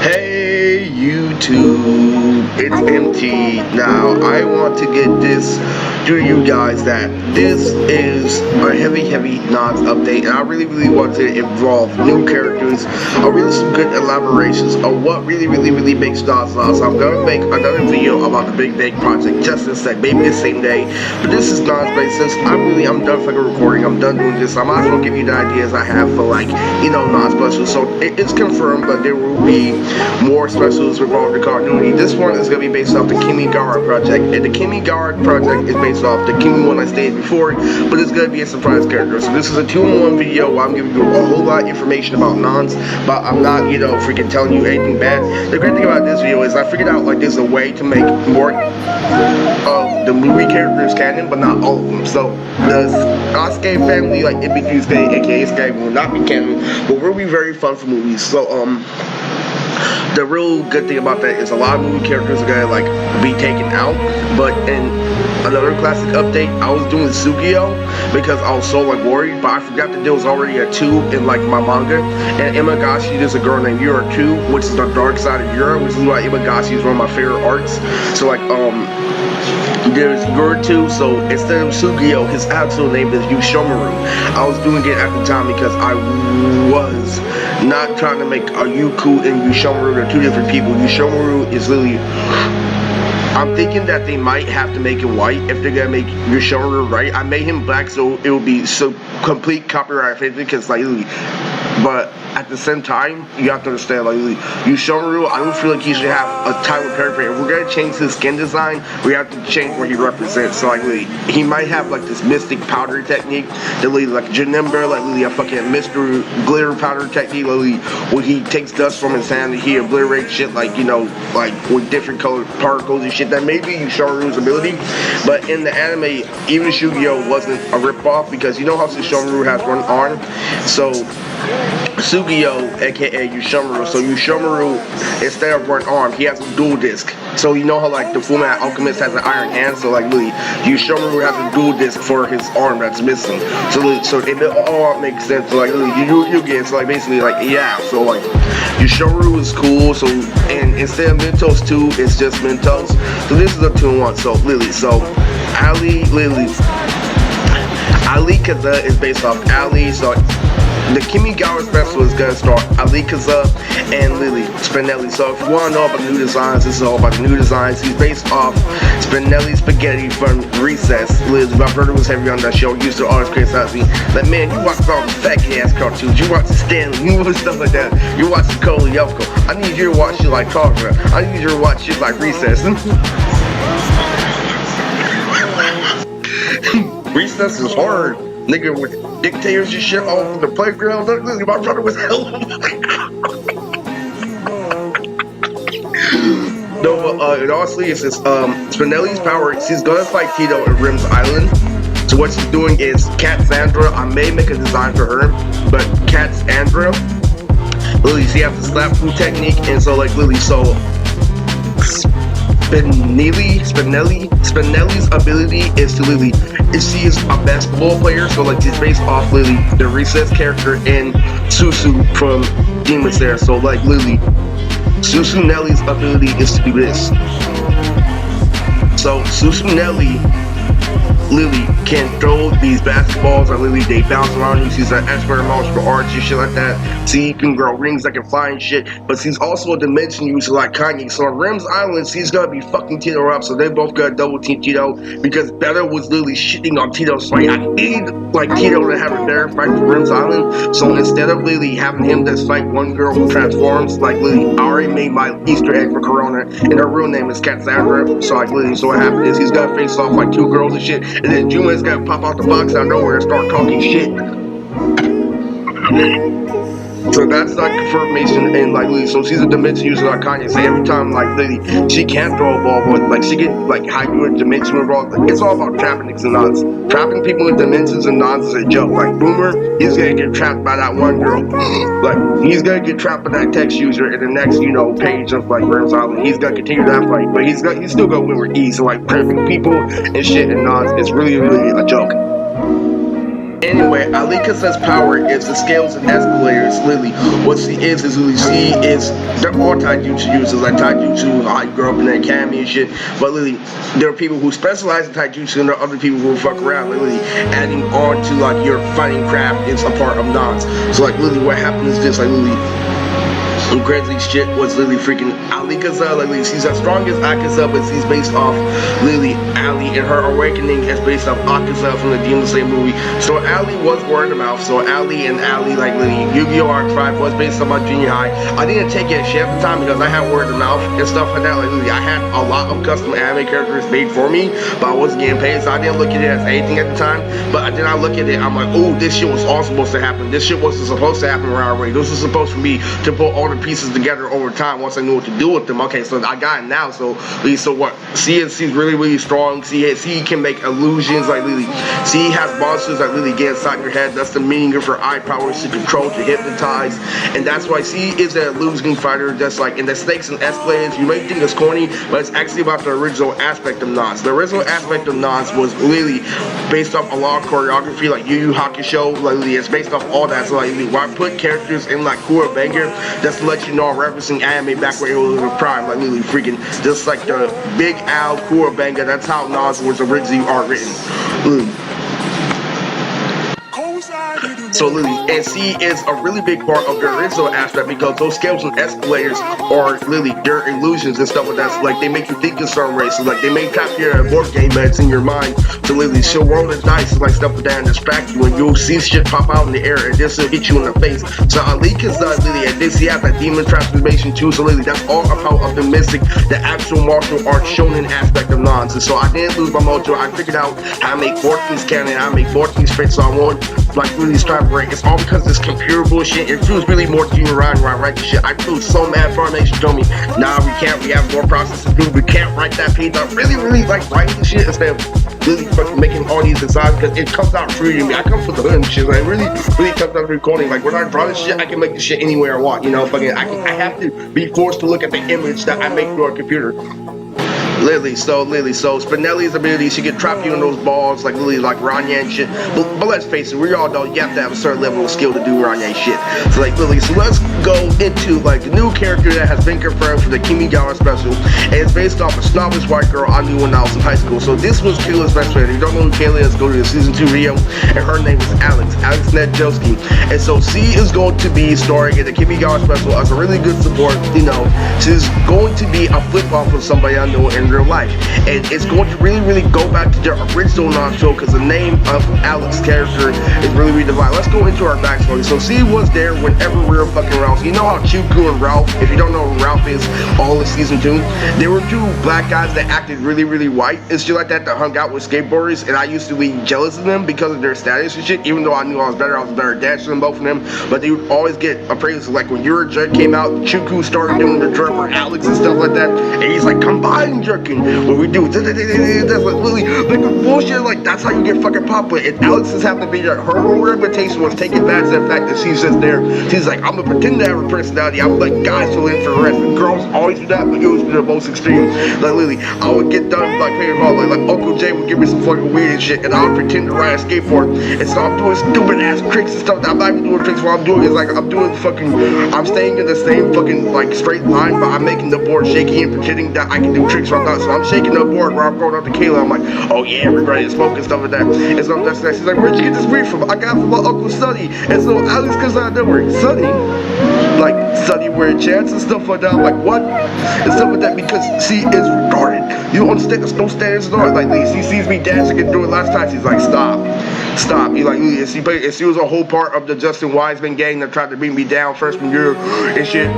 Hey YouTube, it's MT. Now I want to get this to you guys that this is a heavy Nonz update, and I really want to involve new characters, really some good elaborations of what really makes Nonz Nonz. So I'm gonna make another video about the Big Bang Project just in a sec, maybe the same day. But this is Nonz, but since I'm done fucking recording, I'm done doing this, I might as well give you the ideas I have for Nonz specials. So it is confirmed that there will be more specials regarding the continuity. This one is going to be based off the Kimigara project, and the Kimigara project is based off the Kimi one I stated before, but it's going to be a surprise character. So this is a 2-in-1 video where I'm giving you a whole lot of information about Nonz, but I'm not, freaking telling you anything bad. The great thing about this video is I figured out there's a way to make more of the movie characters canon, but not all of them. So the Sasuke family, Ibiki Sasuke, aka Sasuke, will not be canon, but will be very fun for movies. So the real good thing about that is a lot of movie characters are gonna be taken out. But in another classic update, I was doing Sugio because I was so worried, but I forgot that there was already a 2 in my manga. And Imagashi, there's a girl named Yura 2, which is the dark side of Yura, which is why Imagashi is one of my favorite arcs. So there's Yura 2, so instead of Sugio, his actual name is Yushomaru. I was doing it at the time because I was not trying to make a Yuku and Yushomaru. They're two different people. Yushomaru is literally, I'm thinking that they might have to make him white if they're gonna make Yushomaru right. I made him black so it will be so complete copyright infringement because but at the same time, you have to understand, Yushomaru, I don't feel like he should have a title character. If we're gonna change his skin design, we have to change what he represents. So, he might have, this mystic powder technique, that, Janimber, a fucking Mr. Glitter powder technique, when he takes dust from his hand, he obliterates shit, with different colored particles and shit. That may be Yushomaru's ability, but in the anime, even Shugio wasn't a ripoff, because you know how Yushomaru has one arm? So, Sugio, aka Yushomaru. So Yushomaru, instead of one arm, he has a dual disc. So you know how the Fullmetal Alchemist has an iron hand. So Yushomaru has a dual disc for his arm that's missing. So it all makes sense. So you get so basically yeah. So Yushomaru is cool. So and instead of Mentos 2, it's just Mentos. So this is a 2-in-1. So Ali Kaza is based off Ali. So the Kimigara special is gonna start Alikaza and Lily Spinelli. So if you wanna know about the new designs, this is all about the new designs. He's based off Spinelli Spaghetti from Recess. Liz, my brother was heavy on that show, used to always criticize me. Man, you watch all the faggot ass cartoons, you watch the Stanley, you watch stuff like that, you watch the Cole Yelko. I need you to watch shit like Contra. I need you to watch shit like Recess. Recess is hard. Nigga with dictators and shit all over the playground. Look, my brother was hell. No, and honestly, it's just Spinelli's power. She's gonna fight Tito at Rim's Island. So what she's doing is Cat Sandra. I may make a design for her, but Cat Sandra, Lily, she has the slap food technique, and so Lily, so Spinelli's ability is to she is a basketball player, so she's based off the Recess character in Susu from Demon Slayer. So Susu Nelly's ability is to do this. So Susu Nelly can throw these basketballs, and they bounce around you. She's an expert in martial arts and shit like that. She can grow rings that can fly and shit, but she's also a dimension user like Kanye. So on Rim's Island, she's gonna be fucking Tito up, so they both gotta double team Tito, because Better was shitting on Tito. So I need Tito to have a better fight for Rim's Island. So instead of having him just fight one girl who transforms, I already made my Easter egg for Corona, and her real name is Cassandra. So so what happened is he's gonna face off 2 girls and shit, and then Juman's gonna pop out the box out of nowhere and start talking shit. So that's confirmation, and so she's a dimension user like Kanye. So every time she can't throw a ball, but she get high good dimension involved. It's all about trapping niggas and Nonz. Trapping people in dimensions and Nonz is a joke. Boomer, he's gonna get trapped by that one girl. He's gonna get trapped by that text user in the next page of Rim's Island. He's gonna continue that fight, but he's still gonna win with ease. So trapping people and shit and Nonz is really a joke. Anyway, Alika's power is the scales and escalators. Literally, what she is literally she is. They're all taijutsu users, like taijutsu. I grew up in the academy and shit. But literally, there are people who specialize in taijutsu, and there are other people who fuck around. Literally, adding on to like your fighting craft is a part of Nonz. So like literally, what happens is just like literally. Crazy shit was literally freaking Alikaza. Like she's as strong as Akaza, but she's based off literally Ali, and her awakening is based off Akaza from the Demon Slayer movie. So Ali was word of mouth. So Ali and Ali, like literally, Yu-Gi-Oh! Arc 5 was based on my junior high. I didn't take it shit at the time because I had word of mouth and stuff like that. Like literally, I had a lot of custom anime characters made for me, but I wasn't getting paid, so I didn't look at it as anything at the time. But then I look at it, I'm like, oh, this shit was all supposed to happen. This shit wasn't supposed to happen right away. This was supposed for me to put all the pieces together over time once I knew what to do with them. Okay, so I got it now. So what? She's really strong. She can make illusions. Like literally, she has monsters that really get inside your head. That's the meaning of her eye powers. She controls, to hypnotize, and that's why she is an illusion fighter. Just like in the snakes and escalators, you may think it's corny, but it's actually about the original aspect of Nonz. The original aspect of Nonz was really based off a lot of choreography, like Yu Yu Hakusho. Like literally, it's based off all that. So like, why put characters in like Banger just to let you know I'm referencing anime back when it was in prime, like literally freaking just like the Big Al Banger. That's how Nonz was originally written. So literally, and she is a really big part of the original aspect because those scales and escalators are literally their illusions and stuff like that. So like they make you think in certain ways. So like they may tap your board game that's in your mind to literally she'll roll the dice and like stuff like that and distract you, and you'll see shit pop out in the air and this will hit you in the face. So Alika's literally, and then she has that demon transformation too. So literally, that's all a part of the mystic, the actual martial arts shonen aspect of Nonz. And so I didn't lose my mojo. I figured out how to make 14s canon, how to make 14s fit. So I want like really strive. It's all because this computer bullshit. It feels really more junior Ryan when I write this shit. I feel so mad. Formation told me, nah, we can't. We have more process to do. We can't write that page. I really like writing this shit instead of really fucking making all these designs because it comes out free to me. I come from the hood and shit. Like, it really comes out free coding. Like when I draw this shit, I can make this shit anywhere I want. You know, fucking I have to be forced to look at the image that I make through a computer. Literally, so Spinelli's ability, she can trap you in those balls like literally like Ranya and shit. But let's face it, we all know you have to have a certain level of skill to do Ranya and shit. So like literally, so let's go into like the new character that has been confirmed for the Kimigawa special, and it's based off a snobbish white girl I knew when I was in high school. So this was Kayla's best friend. If you don't know who Kayla is, go to the season 2 video, and her name is Alex Nedjowski. And so she is going to be starring in the Kimigawa special as a really good support. You know, she's going to be a flip off of somebody I know in real life, and it's going to really go back to their original Nonz show because the name of Alex's character is really defined. Let's go into our backstory. So she was there whenever we were fucking around. So you know how Chuku and Ralph, if you don't know who Ralph is, all of season 2, they were two black guys that acted really white and shit like that hung out with skateboarders, and I used to be jealous of them because of their status and shit. Even though I knew I was better dancer than both of them, but they would always get appraised. Like when Your Jerk came out, Chuku started doing the jerk for Alex and stuff like that, and he's like, combine jerking. What we do, that's like really like bullshit. Like that's how you get fucking popular. And Alex is having to be there. Her whole reputation was taking advantage of the fact that she's just there. She's like, I'm gonna pretend to have a personality. I'm like guys fill in for the rest. And girls always do that, but it was the most extreme. Like literally, I would get done like paying hall. Like Uncle Jay would give me some fucking weed and shit, and I would pretend to ride a skateboard. And so I'm doing stupid ass tricks and stuff. I'm not even doing tricks. What I'm doing is like I'm staying in the same fucking like straight line, but I'm making the board shaky and pretending that I can do tricks while I'm not. So I'm shaking the board where I'm going up to Kayla. I'm like, oh yeah, everybody is smoking stuff like that. And so that's she's like, where'd you get this weed from? I got it from my Uncle Sonny. And so Alex comes out of nowhere, Sonny, like Sonny wearing chants and stuff like that. I'm like, what? And stuff like that because she is retarded. You don't understand, there's no standards in art. Like she sees me dancing and doing it last time, she's like, stop. He like, and she was a whole part of the Justin Wiseman gang that tried to bring me down freshman year and shit.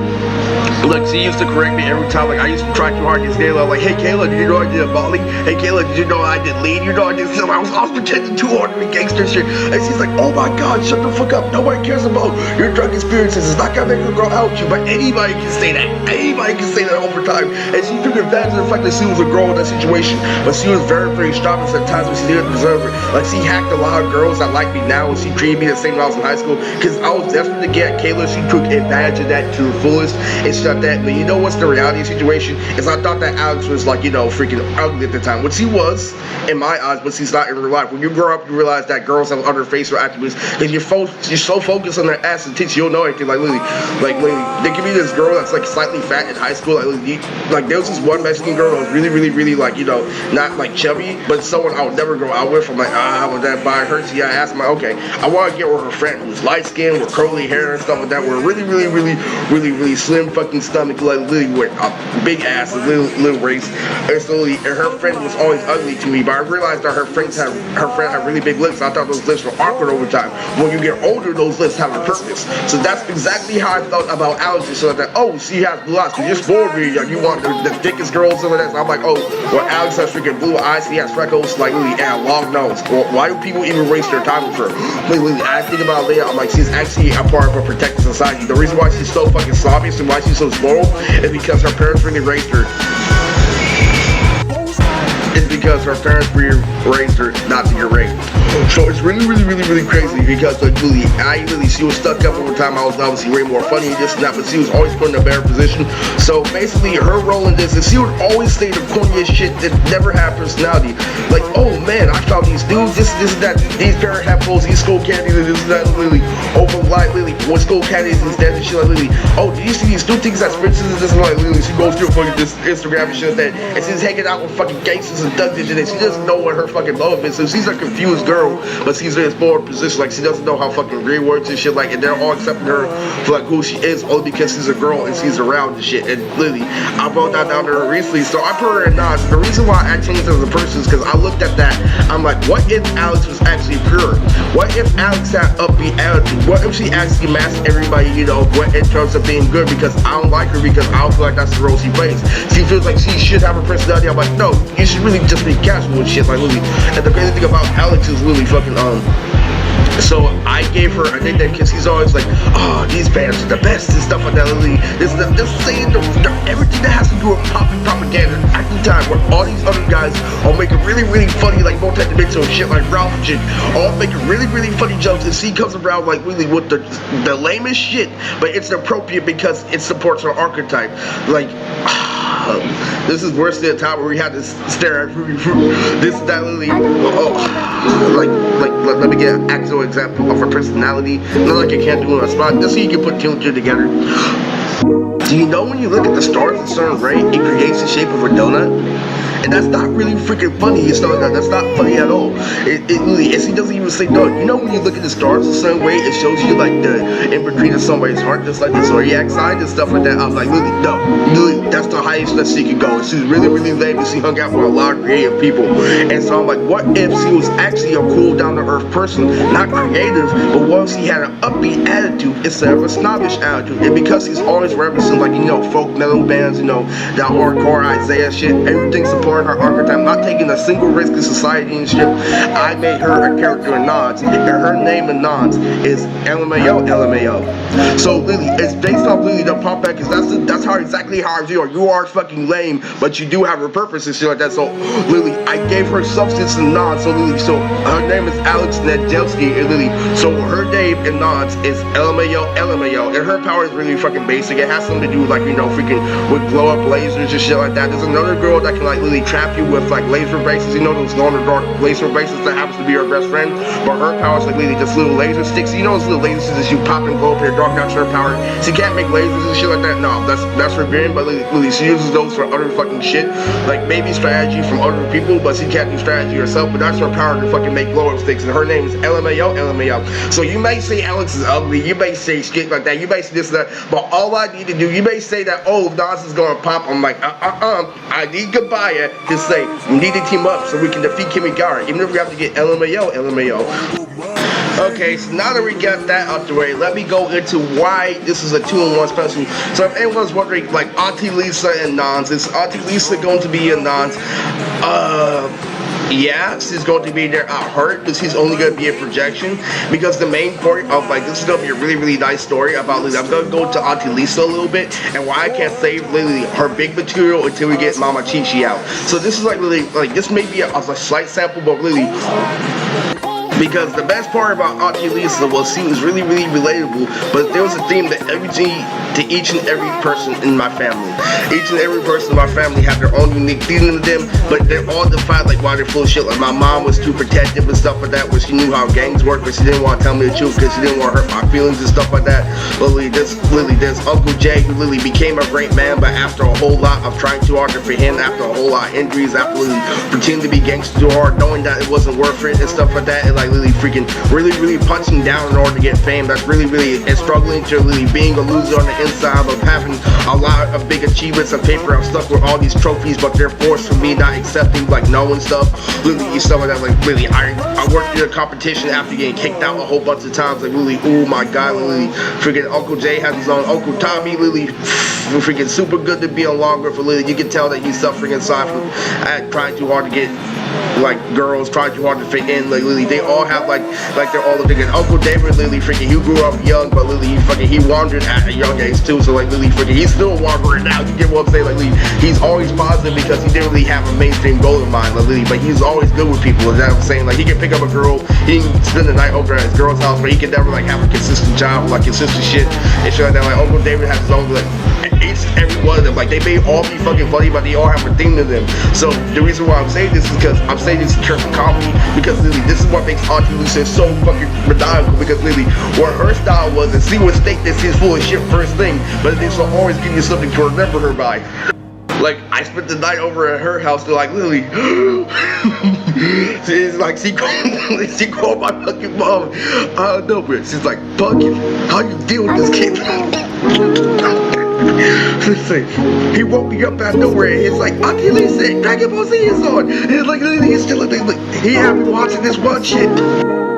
Like she used to correct me every time. Like I used to try too hard against Kayla. Like, hey Kayla, did you know I did a volley? Hey Kayla, did you know I did lead? You know I did something. I was pretending too hard to be gangster shit. And she's like, oh my god, shut the fuck up. Nobody cares about your drug experiences. It's not gonna make a girl out you, but anybody can say that. Anybody can say that over time. And she took advantage of the fact that she was a girl in that situation, but she was very sharp at times when she didn't deserve it. Like she hacked a lot of have girls that like me now and she treated me the same when I was in high school, because I was desperate to get Kayla. She took advantage of that to the fullest and shut that. But you know what's the reality of the situation? Is I thought that Alex was like, you know, freaking ugly at the time, which he was in my eyes, but she's not in real life. When you grow up, you realize that girls have other facial attributes because you're so focused on their ass and tits, you don't know anything. Like literally, there could be this girl that's like slightly fat in high school. Like there was this one Mexican girl that was really like, you know, not like chubby, but someone I would never go out with. I'm like, I would that buy her. See, I asked my, okay, I want to get with her friend who's light skinned with curly hair and stuff like that, with really slim fucking stomach, like literally with a big ass, a little waist. And slowly, and her friend was always ugly to me, but I realized that her friend had really big lips. I thought those lips were awkward over time. When you get older, those lips have a purpose. So that's exactly how I felt about Alex. So that, oh, she has blue eyes. You just bored me. Like, you want the thickest girls and that. So I'm like, oh, well, Alex has freaking blue eyes. He has freckles, like really, and a long nose. Well, why do people even waste their time with her? I think about it later. I'm like, she's actually a part of a protected society. The reason why she's so fucking sloppy and why she's so spoiled is because her parents really raised her. It's because her parents raised her not to get raped. So it's really crazy because like she was stuck up over time. I was obviously way more funny and this and that, but she was always put in a better position. So basically her role in this is she would always say the corniest shit that never had personality. Like, oh man, I found these dudes, this that, these parent headphones, these school candies, this and that, literally, over light, literally, what school candies instead and shit, like literally, oh, do you see these new things that's Princess and this and like literally, she goes through fucking this Instagram and shit like that, and she's hanging out with fucking gangsters and thugs and shit, and she doesn't know what her fucking love is. So she's a confused girl, but she's in a spoiled position. Like, she doesn't know how fucking real works and shit, like, and they're all accepting her for like who she is only because she's a girl and she's around and shit. And literally, I wrote that down to her recently. So I put her in Nonz. The reason why I changed as a person is because I looked at that. I'm like, what if Alex was actually pure? What if Alex had upbeat attitude? What if she actually masked everybody, you know, in terms of being good? Because I don't like her because I don't feel like that's the role she plays. She feels like she should have a personality. I'm like, no, you should really just be casual and shit, like literally. And the crazy thing about Alex is literally fucking so I gave her a nickname because he's always like, oh, these bands are the best and stuff like that. Literally, this saying everything that has to do with propaganda at the time, where all these other guys are making really funny, like multi-dimensional shit, like Ralph and shit, all making really funny jokes, and she comes around like really with the lamest shit, but it's appropriate because it supports her archetype. Like, this is worse than the time where we had to stare at this, that, literally. Let me get an actual example of her personality. Not like I can't do it on the spot, just so you can put two and two together. Do you know when you look at the stars in a certain way, it creates the shape of a donut? And that's not really freaking funny. It's not, that's not funny at all. It really, and she doesn't even say no. You know when you look at the stars the same way, it shows you like the in between of somebody's heart, just like the zodiac sign and stuff like that. I was like, literally, no, literally, that's the highest that she could go. And she's really lame, and she hung out with a lot of creative people. And so I'm like, what if she was actually a cool, down to earth person, not creative, but what if she had an upbeat attitude instead of a snobbish attitude? And because she's always representing like, you know, folk metal bands, you know, that hardcore Isaiah shit, everything's supporting her archetype, not taking a single risk in society and shit. I made her a character in Nonz, and her name in Nonz is LMAO. So Lily, it's based off Lily the pump back, because that's how exactly how I feel. You are fucking lame, but you do have a purpose and shit like that. So Lily, I gave her substance in Nonz. So Lily, so her name is Alex Nedelski, and Lily, so her name in Nonz is LMAO, and her power is really fucking basic. It has something to do with like, you know, freaking with glow up lasers and shit like that. There's another girl that can like Lily trap you with like laser braces, you know, those glow-in-the-dark laser braces that happens to be her best friend, but her power is like literally just little laser sticks, you know, those little laser sticks that you pop and blow up your dark. That's her power. She can't make lasers and shit like that. No, that's forbidden, but literally she uses those for other fucking shit, like maybe strategy from other people, but she can't do strategy herself. But that's her power to fucking make glow-up sticks, and her name is LMAO. So you may say Alex is ugly, you may say shit like that, you may say this and that, but all I need to do, you may say that, oh, Nonz is gonna pop. I'm like, I need Gabaya to say we need to team up so we can defeat Kimigara, even if we have to get LMAO. Okay, so now that we got that out the way, let me go into why this is a 2-in-1 special. So if anyone's wondering, like Auntie Lisa and Nonz, is Auntie Lisa going to be in Nonz? Yeah, she's going to be there at heart, but she's only going to be a projection, because the main point of like, this is going to be a really nice story about Lily. I'm going to go to Auntie Lisa a little bit, and why I can't save Lily her big material until we get Mama Chi-Chi out. So this is like really, like this may be a slight sample, but really Because the best part about Auntie Lisa was she was really, really relatable, but there was a theme to each and every person in my family. Each and every person in my family had their own unique theme to them, but they're all defined like why they're full of shit. Like my mom was too protective and stuff like that, where she knew how gangs work, but she didn't want to tell me the truth because she didn't want to hurt my feelings and stuff like that. Lily, there's Uncle Jay who Lily became a great man, but after a whole lot of trying too hard for him, after a whole lot of injuries, after Lily pretending to be gangster too hard, knowing that it wasn't worth it and stuff like that, and like Lily freaking really punching down in order to get fame. That's really and struggling to Lily being a loser on the inside, of having a lot of big achievements on paper. I'm stuck with all these trophies, but they're forced for me not accepting, like knowing stuff. Lily, stuff like that. Like Lily, I worked in a competition after getting kicked out a whole bunch of times. Like Lily, oh my god, Lily, freaking Uncle Jay has his own Uncle Tommy. Lily, freaking super good to be on longer for Lily. You can tell that he's suffering inside from trying too hard to get like girls, trying too hard to fit in. Like Lily, they all have like they're all thinking Uncle David. Lily, freaking he grew up young, but Lily, he wandered at a young age too. So like Lily, he's still wandering now. You get what I'm saying? Like Lily, he's always positive because he didn't really have a mainstream goal in mind. Like Lily, but he's always good with people. Is that what I'm saying? Like he can pick up a girl, he can spend the night over at his girl's house, but he can never like have a consistent job, like consistent shit and shit like that. Like Uncle David has his own like each and every one of them. Like they may all be fucking funny, but they all have a theme to them. So the reason why I'm saying this is because I'm saying this in terms of comedy, because Lily, this is what makes Auntie Lisa so fucking maniacal. Because Lily, what her style was, and she would state that she's full of shit first thing, but they will always give you something to remember her by. Like I spent the night over at her house. They're like Lily, she's like she called my fucking mom. I don't know, but she's like, "Bucket, how you deal with this kid?" He woke me up out of nowhere. It's like Auntie Lisa, Dragon Ball Z is on. And it's like Lily, he's still like he had me watching this one shit.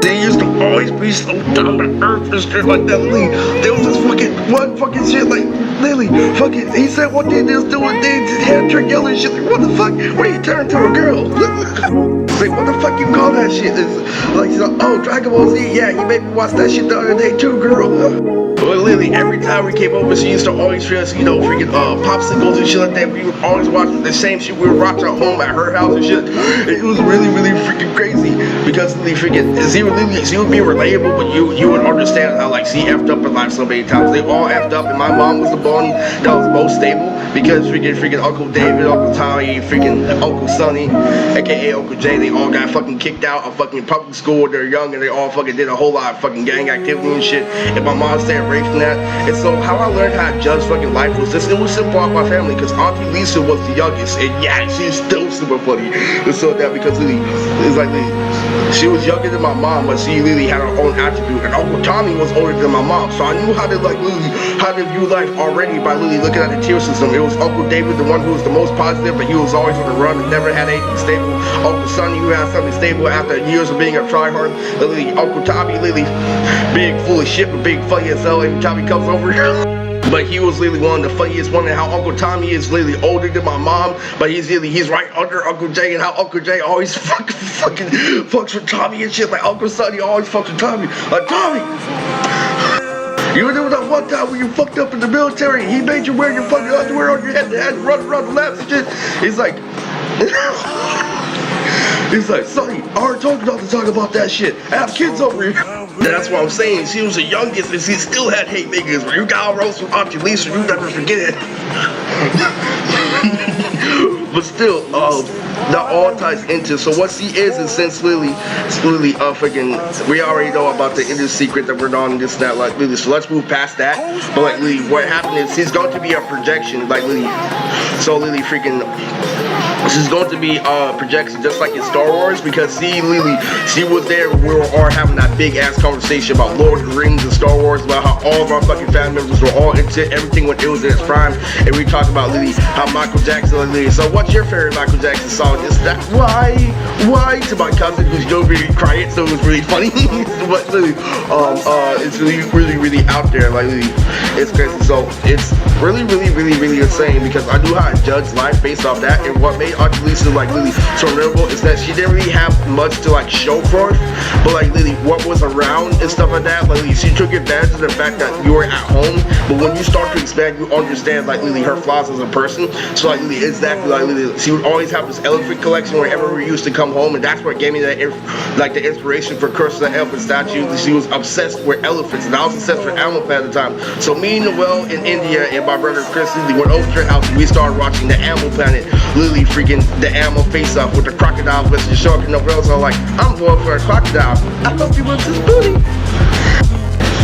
They used to always be so down to earth and shit like that. Lily, there was this fucking one fucking shit like Lily, fucking. He said one thing, they was doing things, his hair turned yellow and shit. Like what the fuck? What are you turning to a girl? Like what the fuck you call that shit? It's like she's like, oh, Dragon Ball Z, yeah, you made me watch that shit the other day too, girl. But Lily, every time we came over, she used to always show us, freaking popsicles and shit like that. We would always watch the same shit we were watching at home at her house and shit. It was really freaking crazy because Lily freaking, she would be relatable, but you would understand how like she effed up in life so many times. They all effed up, and my mom was the one that was most stable because freaking Uncle David, Uncle Tommy, freaking Uncle Sonny, aka Uncle Jay, they all got fucking kicked out of fucking public school when they're young, and they all fucking did a whole lot of fucking gang activity and shit. And my mom stayed away from that. And so how I learned how to judge fucking life was just, it was simple out my family, because Auntie Lisa was the youngest, and yeah, she's still super funny. And so that because Lily, it's like she was younger than my mom, but she really had her own attribute. And Uncle Tommy was older than my mom, so I knew how to view life already by Lily looking at the tier system. It was Uncle David, the one who was the most positive, but he was always on the run and never had anything stable. Uncle Sonny, who had something stable after years of being a tryhard. Lily, Uncle Tommy, Lily, big full of shit, but big funny as hell every time he comes over here. But he was literally one of the funniest one, and how Uncle Tommy is literally older than my mom, but he's right under Uncle Jay, and how Uncle Jay always fucking fucks with Tommy and shit. Like Uncle Sonny always fucks with Tommy. Like Tommy, you remember that one time when you fucked up in the military? He made you wear your fucking underwear on your head and had to run around the labs and shit. He's like, Sonny, I already told you not to talk about that shit. I have kids over here. And that's what I'm saying. She was the youngest and she still had hate makers. When you got roast with Auntie Lisa, you never forget it. But still, that all ties into, so what she is since Lily, freaking, we already know about the inner secret that we're on, this, that, like Lily, so let's move past that. But like Lily, what happened is she's going to be a projection, like Lily, so Lily freaking, she's going to be a projection just like in Star Wars, because she was there when we were all having that big ass conversation about Lord of the Rings and Star Wars, about how all of our fucking family members were all into everything when it was in its prime, and we talked about Lily, how Michael Jackson and Lily, so what's your favorite Michael Jackson song? Is that why to my cousin who's really quiet, so it was really funny. But Lily, it's really out there, like Lily, it's crazy. So it's really insane, because I knew how to judge life based off that. And what made Auntie Lisa like really so memorable is that she didn't really have much to like show for it, but like literally what was around and stuff like that. Like she took advantage of the fact that you were at home, but when you start to expand, you understand like literally her flaws as a person. So like literally exactly like literally, she would always have this elephant collection wherever we used to come home, and that's what gave me that like the inspiration for Curse of the Elephant statue. She was obsessed with elephants, and I was obsessed with Animal Planet at the time. So me, Noel in India, and my brother Chris literally went over to her house, and we started watching the Animal Planet, literally freaking the animal face off with the crocodile versus the shark, and Noel's all like, I'm going for a crocodile. I hope he wants his booty.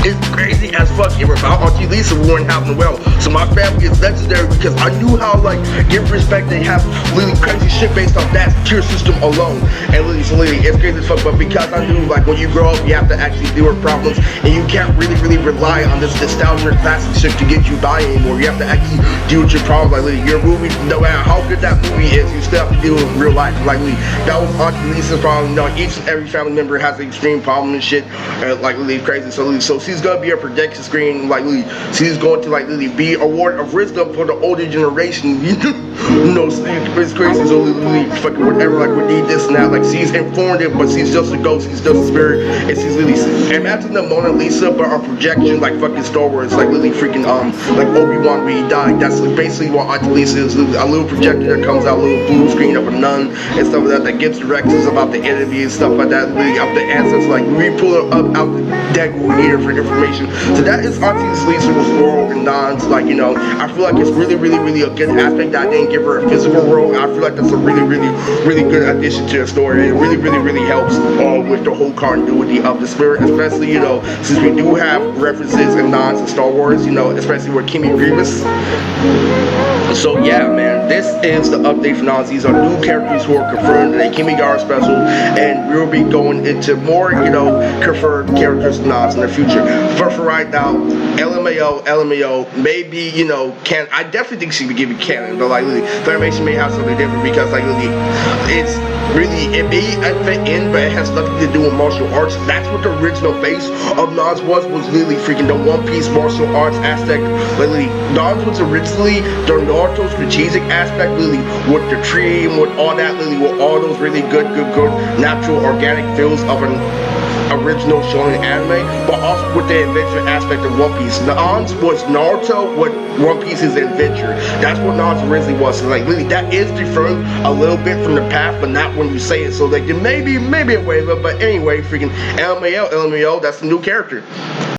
It's crazy as fuck. And without Auntie Lisa, we weren't having well. So my family is legendary because I knew how like give respect. They have really crazy shit based off that tier system alone. And literally, so literally, it's crazy as fuck. But because I knew like when you grow up, you have to actually deal with problems, and you can't really rely on this nostalgia classic shit to get you by anymore. You have to actually deal with your problems. Like literally, your movie, no matter how good that movie is, you still have to deal with real life. Like literally, that was Auntie Lisa's problem. You know, each and every family member has an extreme problem and shit. Like literally crazy. So she's gonna be a projection screen, like literally, she's going to like literally be a word of wisdom for the older generation. You know, it's crazy. So literally, fucking whatever, like we need this and that. Like she's informative, but she's just a ghost. She's just a spirit, and she's literally imagine the Mona Lisa, but a projection like fucking Star Wars, like literally freaking like Obi-Wan when he died. That's basically what Auntie Lisa is. A little projector that comes out, a little blue screen of a nun and stuff like that gives directions about the enemy and stuff like that. Literally, up the ancestors, like we pull it up out the deck here for information. So that is Auntie Lisa's role in Nonz. Like, you know, I feel like it's really a good aspect that I didn't give her a physical role. I feel like that's a really good addition to the story. It really helps with the whole continuity of the spirit, especially, you know, since we do have references in Nonz and Star Wars, you know, especially with Kimmy Grievous. So yeah, man, this is the update for Nonz. These are new characters who are confirmed in a Kimmy Gara special, and we'll be going into more, you know, confirmed characters in Nonz in the future. But for right now, LMAO, maybe, you know, I definitely think she would give it canon, but like, Funimation may have something different because, like, it's really, it may fit in, but it has nothing to do with martial arts. That's what the original base of Nonz was literally freaking the One Piece martial arts aspect. Literally, Nonz was originally the Naruto strategic aspect, literally, with the tree and with all that, literally, with all those really good natural organic feels of an original shonen anime, but also with the adventure aspect of One Piece. Nonz was Naruto, what One Piece is adventure. That's what Nonz originally was. So like really, that is different a little bit from the path, but not when you say it. So like maybe a way, but anyway, freaking LMAO, that's the new character.